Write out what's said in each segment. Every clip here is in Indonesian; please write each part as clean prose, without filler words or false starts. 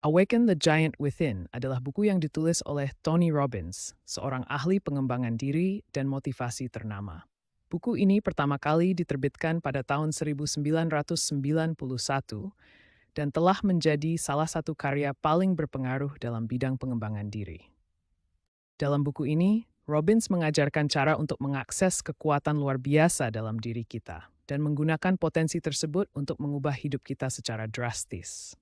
Awaken the Giant Within adalah buku yang ditulis oleh Tony Robbins, seorang ahli pengembangan diri dan motivasi ternama. Buku ini pertama kali diterbitkan pada tahun 1991 dan telah menjadi salah satu karya paling berpengaruh dalam bidang pengembangan diri. Dalam buku ini, Robbins mengajarkan cara untuk mengakses kekuatan luar biasa dalam diri kita dan menggunakan potensi tersebut untuk mengubah hidup kita secara drastis.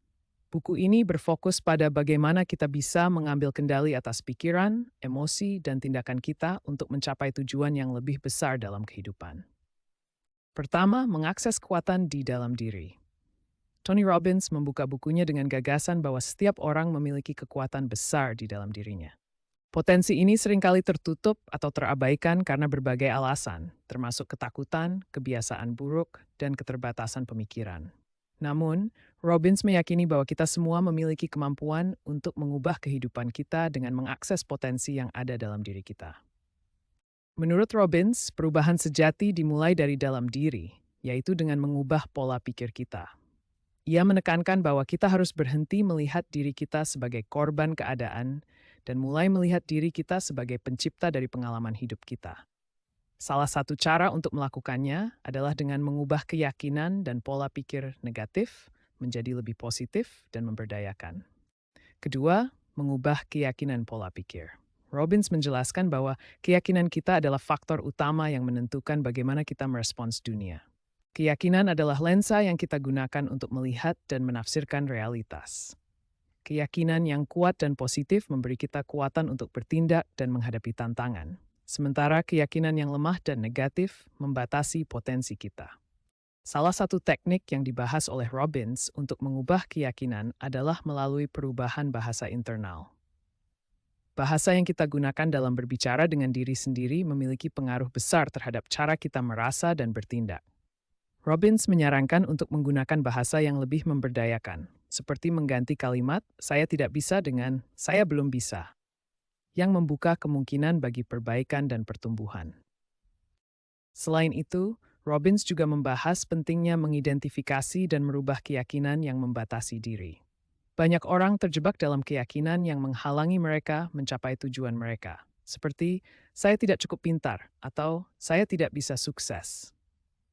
Buku ini berfokus pada bagaimana kita bisa mengambil kendali atas pikiran, emosi, dan tindakan kita untuk mencapai tujuan yang lebih besar dalam kehidupan. Pertama, mengakses kekuatan di dalam diri. Tony Robbins membuka bukunya dengan gagasan bahwa setiap orang memiliki kekuatan besar di dalam dirinya. Potensi ini seringkali tertutup atau terabaikan karena berbagai alasan, termasuk ketakutan, kebiasaan buruk, dan keterbatasan pemikiran. Namun, Robbins meyakini bahwa kita semua memiliki kemampuan untuk mengubah kehidupan kita dengan mengakses potensi yang ada dalam diri kita. Menurut Robbins, perubahan sejati dimulai dari dalam diri, yaitu dengan mengubah pola pikir kita. Ia menekankan bahwa kita harus berhenti melihat diri kita sebagai korban keadaan dan mulai melihat diri kita sebagai pencipta dari pengalaman hidup kita. Salah satu cara untuk melakukannya adalah dengan mengubah keyakinan dan pola pikir negatif menjadi lebih positif dan memberdayakan. Kedua, mengubah keyakinan pola pikir. Robbins menjelaskan bahwa keyakinan kita adalah faktor utama yang menentukan bagaimana kita merespons dunia. Keyakinan adalah lensa yang kita gunakan untuk melihat dan menafsirkan realitas. Keyakinan yang kuat dan positif memberi kita kekuatan untuk bertindak dan menghadapi tantangan. Sementara keyakinan yang lemah dan negatif membatasi potensi kita. Salah satu teknik yang dibahas oleh Robbins untuk mengubah keyakinan adalah melalui perubahan bahasa internal. Bahasa yang kita gunakan dalam berbicara dengan diri sendiri memiliki pengaruh besar terhadap cara kita merasa dan bertindak. Robbins menyarankan untuk menggunakan bahasa yang lebih memberdayakan, seperti mengganti kalimat "saya tidak bisa" dengan "saya belum bisa", yang membuka kemungkinan bagi perbaikan dan pertumbuhan. Selain itu, Robbins juga membahas pentingnya mengidentifikasi dan merubah keyakinan yang membatasi diri. Banyak orang terjebak dalam keyakinan yang menghalangi mereka mencapai tujuan mereka, seperti "saya tidak cukup pintar" atau "saya tidak bisa sukses".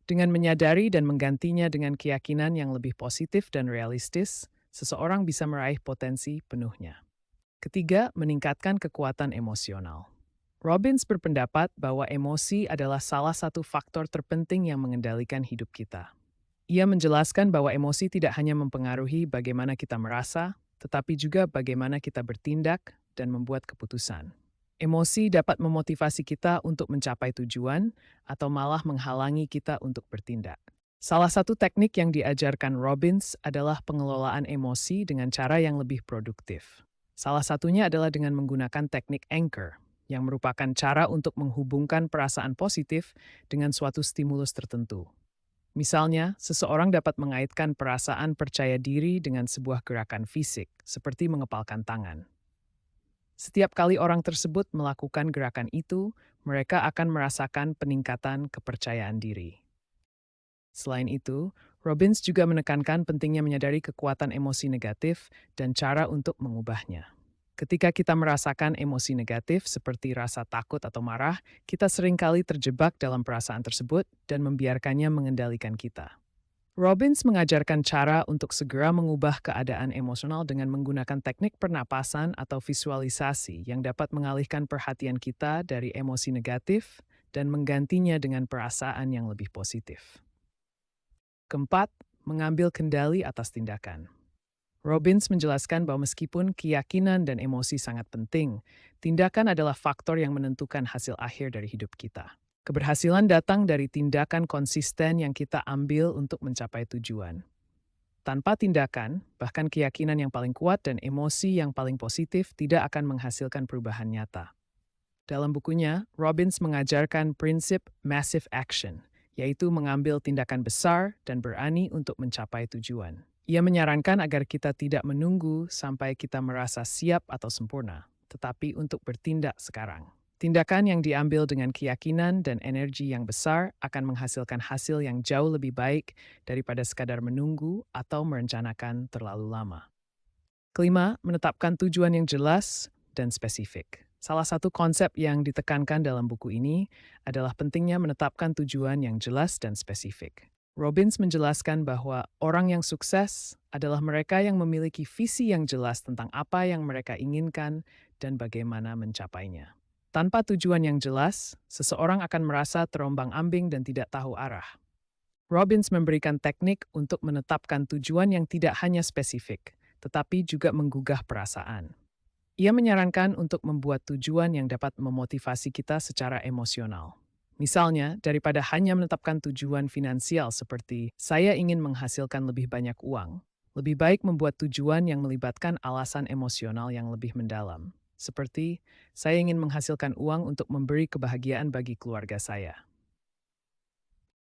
Dengan menyadari dan menggantinya dengan keyakinan yang lebih positif dan realistis, seseorang bisa meraih potensi penuhnya. Ketiga, meningkatkan kekuatan emosional. Robbins berpendapat bahwa emosi adalah salah satu faktor terpenting yang mengendalikan hidup kita. Ia menjelaskan bahwa emosi tidak hanya mempengaruhi bagaimana kita merasa, tetapi juga bagaimana kita bertindak dan membuat keputusan. Emosi dapat memotivasi kita untuk mencapai tujuan atau malah menghalangi kita untuk bertindak. Salah satu teknik yang diajarkan Robbins adalah pengelolaan emosi dengan cara yang lebih produktif. Salah satunya adalah dengan menggunakan teknik anchor, yang merupakan cara untuk menghubungkan perasaan positif dengan suatu stimulus tertentu. Misalnya, seseorang dapat mengaitkan perasaan percaya diri dengan sebuah gerakan fisik, seperti mengepalkan tangan. Setiap kali orang tersebut melakukan gerakan itu, mereka akan merasakan peningkatan kepercayaan diri. Selain itu, Robbins juga menekankan pentingnya menyadari kekuatan emosi negatif dan cara untuk mengubahnya. Ketika kita merasakan emosi negatif seperti rasa takut atau marah, kita seringkali terjebak dalam perasaan tersebut dan membiarkannya mengendalikan kita. Robbins mengajarkan cara untuk segera mengubah keadaan emosional dengan menggunakan teknik pernapasan atau visualisasi yang dapat mengalihkan perhatian kita dari emosi negatif dan menggantinya dengan perasaan yang lebih positif. Keempat, mengambil kendali atas tindakan. Robbins menjelaskan bahwa meskipun keyakinan dan emosi sangat penting, tindakan adalah faktor yang menentukan hasil akhir dari hidup kita. Keberhasilan datang dari tindakan konsisten yang kita ambil untuk mencapai tujuan. Tanpa tindakan, bahkan keyakinan yang paling kuat dan emosi yang paling positif tidak akan menghasilkan perubahan nyata. Dalam bukunya, Robbins mengajarkan prinsip massive action, yaitu mengambil tindakan besar dan berani untuk mencapai tujuan. Ia menyarankan agar kita tidak menunggu sampai kita merasa siap atau sempurna, tetapi untuk bertindak sekarang. Tindakan yang diambil dengan keyakinan dan energi yang besar akan menghasilkan hasil yang jauh lebih baik daripada sekadar menunggu atau merencanakan terlalu lama. Kelima, menetapkan tujuan yang jelas dan spesifik. Salah satu konsep yang ditekankan dalam buku ini adalah pentingnya menetapkan tujuan yang jelas dan spesifik. Robbins menjelaskan bahwa orang yang sukses adalah mereka yang memiliki visi yang jelas tentang apa yang mereka inginkan dan bagaimana mencapainya. Tanpa tujuan yang jelas, seseorang akan merasa terombang-ambing dan tidak tahu arah. Robbins memberikan teknik untuk menetapkan tujuan yang tidak hanya spesifik, tetapi juga menggugah perasaan. Ia menyarankan untuk membuat tujuan yang dapat memotivasi kita secara emosional. Misalnya, daripada hanya menetapkan tujuan finansial seperti "saya ingin menghasilkan lebih banyak uang", lebih baik membuat tujuan yang melibatkan alasan emosional yang lebih mendalam, seperti "saya ingin menghasilkan uang untuk memberi kebahagiaan bagi keluarga saya".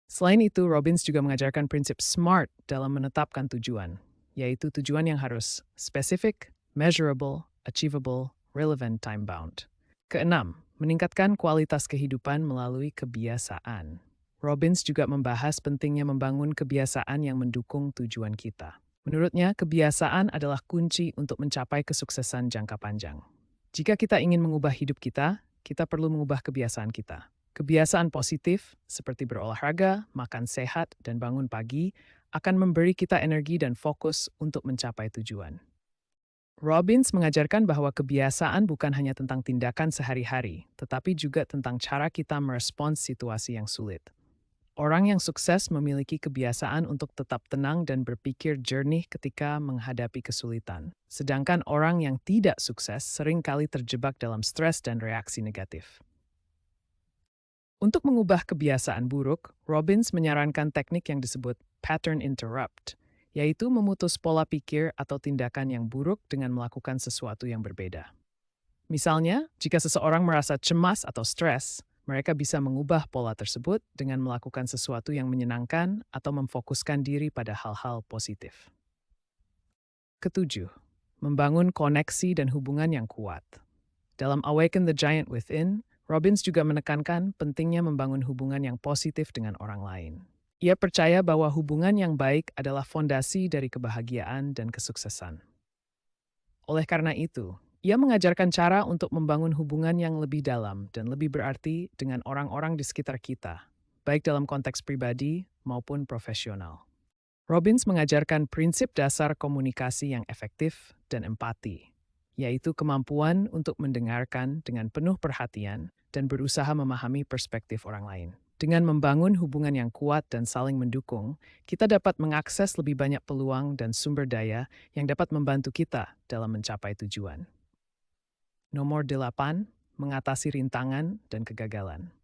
Selain itu, Robbins juga mengajarkan prinsip SMART dalam menetapkan tujuan, yaitu tujuan yang harus specific, measurable, achievable, relevant, time-bound. Keenam, meningkatkan kualitas kehidupan melalui kebiasaan. Robbins juga membahas pentingnya membangun kebiasaan yang mendukung tujuan kita. Menurutnya, kebiasaan adalah kunci untuk mencapai kesuksesan jangka panjang. Jika kita ingin mengubah hidup kita perlu mengubah kebiasaan kita. Kebiasaan positif, seperti berolahraga, makan sehat, dan bangun pagi, akan memberi kita energi dan fokus untuk mencapai tujuan. Robbins mengajarkan bahwa kebiasaan bukan hanya tentang tindakan sehari-hari, tetapi juga tentang cara kita merespons situasi yang sulit. Orang yang sukses memiliki kebiasaan untuk tetap tenang dan berpikir jernih ketika menghadapi kesulitan. Sedangkan orang yang tidak sukses seringkali terjebak dalam stres dan reaksi negatif. Untuk mengubah kebiasaan buruk, Robbins menyarankan teknik yang disebut pattern interrupt, yaitu memutus pola pikir atau tindakan yang buruk dengan melakukan sesuatu yang berbeda. Misalnya, jika seseorang merasa cemas atau stres, mereka bisa mengubah pola tersebut dengan melakukan sesuatu yang menyenangkan atau memfokuskan diri pada hal-hal positif. Ketujuh, membangun koneksi dan hubungan yang kuat. Dalam Awaken the Giant Within, Robbins juga menekankan pentingnya membangun hubungan yang positif dengan orang lain. Ia percaya bahwa hubungan yang baik adalah fondasi dari kebahagiaan dan kesuksesan. Oleh karena itu, ia mengajarkan cara untuk membangun hubungan yang lebih dalam dan lebih berarti dengan orang-orang di sekitar kita, baik dalam konteks pribadi maupun profesional. Robbins mengajarkan prinsip dasar komunikasi yang efektif dan empati, yaitu kemampuan untuk mendengarkan dengan penuh perhatian dan berusaha memahami perspektif orang lain. Dengan membangun hubungan yang kuat dan saling mendukung, kita dapat mengakses lebih banyak peluang dan sumber daya yang dapat membantu kita dalam mencapai tujuan. Nomor 8, mengatasi rintangan dan kegagalan.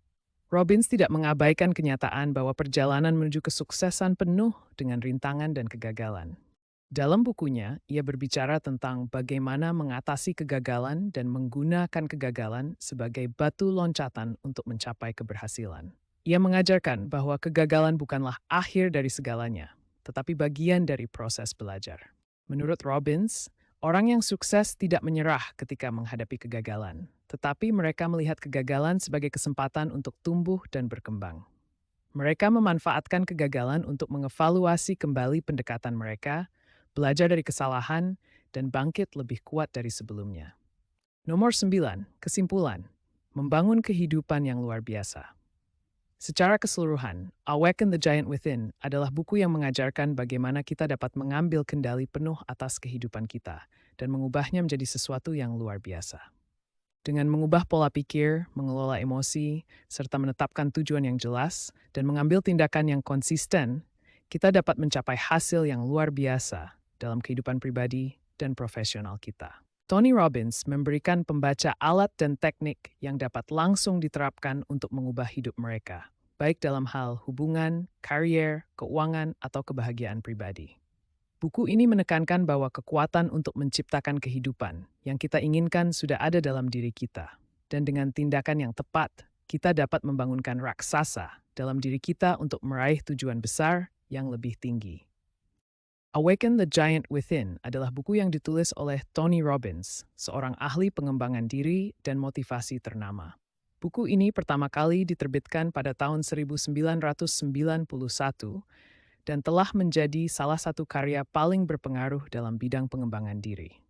Robbins tidak mengabaikan kenyataan bahwa perjalanan menuju kesuksesan penuh dengan rintangan dan kegagalan. Dalam bukunya, ia berbicara tentang bagaimana mengatasi kegagalan dan menggunakan kegagalan sebagai batu loncatan untuk mencapai keberhasilan. Ia mengajarkan bahwa kegagalan bukanlah akhir dari segalanya, tetapi bagian dari proses belajar. Menurut Robbins, orang yang sukses tidak menyerah ketika menghadapi kegagalan, tetapi mereka melihat kegagalan sebagai kesempatan untuk tumbuh dan berkembang. Mereka memanfaatkan kegagalan untuk mengevaluasi kembali pendekatan mereka, belajar dari kesalahan, dan bangkit lebih kuat dari sebelumnya. Nomor 9, kesimpulan. Membangun kehidupan yang luar biasa. Secara keseluruhan, Awaken the Giant Within adalah buku yang mengajarkan bagaimana kita dapat mengambil kendali penuh atas kehidupan kita dan mengubahnya menjadi sesuatu yang luar biasa. Dengan mengubah pola pikir, mengelola emosi, serta menetapkan tujuan yang jelas, dan mengambil tindakan yang konsisten, kita dapat mencapai hasil yang luar biasa dalam kehidupan pribadi dan profesional kita. Tony Robbins memberikan pembaca alat dan teknik yang dapat langsung diterapkan untuk mengubah hidup mereka, baik dalam hal hubungan, karier, keuangan, atau kebahagiaan pribadi. Buku ini menekankan bahwa kekuatan untuk menciptakan kehidupan yang kita inginkan sudah ada dalam diri kita. Dan dengan tindakan yang tepat, kita dapat membangunkan raksasa dalam diri kita untuk meraih tujuan besar yang lebih tinggi. Awaken the Giant Within adalah buku yang ditulis oleh Tony Robbins, seorang ahli pengembangan diri dan motivasi ternama. Buku ini pertama kali diterbitkan pada tahun 1991 dan telah menjadi salah satu karya paling berpengaruh dalam bidang pengembangan diri.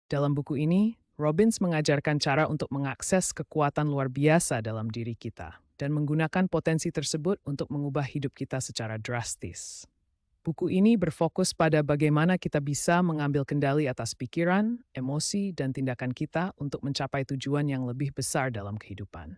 Dalam buku ini, Robbins mengajarkan cara untuk mengakses kekuatan luar biasa dalam diri kita dan menggunakan potensi tersebut untuk mengubah hidup kita secara drastis. Buku ini berfokus pada bagaimana kita bisa mengambil kendali atas pikiran, emosi, dan tindakan kita untuk mencapai tujuan yang lebih besar dalam kehidupan.